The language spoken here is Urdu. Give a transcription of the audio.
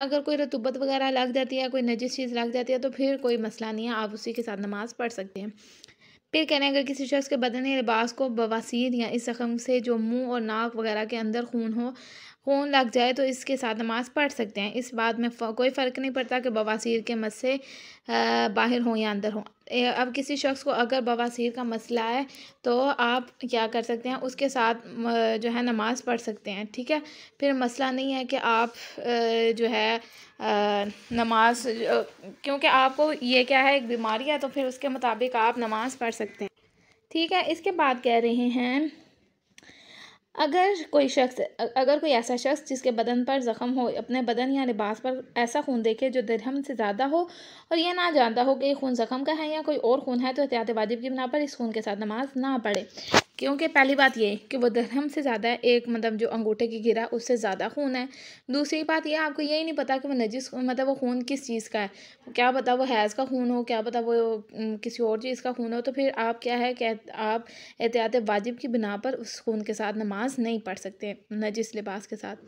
اگر کوئی رطوبت وغیرہ لگ جاتی ہے، کوئی نجس چیز لگ جاتی ہے تو پھر کوئی مسئلہ نہیں ہے، آپ اسی کے ساتھ نماز پڑھ سکتے ہیں۔ پھر کہنے اگر کسی شخص کے بدن یا لباس کو بواسیر یا اس زخم سے جو منہ اور ناک وغیرہ کے اندر خون لگ جائے تو اس کے ساتھ نماز پڑھ سکتے ہیں۔ اس بات میں کوئی فرق نہیں پڑتا کہ بواسیر کے مسئلے باہر ہوں یا اندر ہوں۔ اب کسی شخص کو اگر بواسیر کا مسئلہ ہے تو آپ کیا کر سکتے ہیں، اس کے ساتھ جو ہے نماز پڑھ سکتے ہیں، ٹھیک ہے۔ پھر مسئلہ نہیں ہے کہ آپ جو ہے نماز کیونکہ آپ کو یہ کیا ہے، ایک بیماری ہے، تو پھر اس کے مطابق آپ نماز پڑھ سکتے ہیں، ٹھیک ہے۔ اس کے بعد کہہ رہے ہیں اگر کوئی ایسا شخص جس کے بدن پر زخم ہو اپنے بدن یا لباس پر ایسا خون دیکھے جو درہم سے زیادہ ہو اور یہ نہ جانتا ہو کہ یہ خون زخم کا ہے یا کوئی اور خون ہے تو احتیاط واجب کی بنا پر اس خون کے ساتھ نماز نہ پڑھے، کیونکہ پہلی بات یہ کہ وہ درہم سے زیادہ ہے، ایک مطلب جو انگوٹھے کی گرہ اس سے زیادہ خون ہے۔ دوسری بات یہ آپ کو یہی نہیں پتا کہ وہ نجس مطلب وہ خون کس چیز کا ہے، کیا پتا وہ حیض کا خون ہو، کیا پتا وہ کسی اور چیز کا خون ہو، تو پھر آپ کیا ہے کہ آپ احتیاط واجب کی بنا پر اس خون کے ساتھ نماز نہیں پڑھ سکتے نجس لباس کے ساتھ۔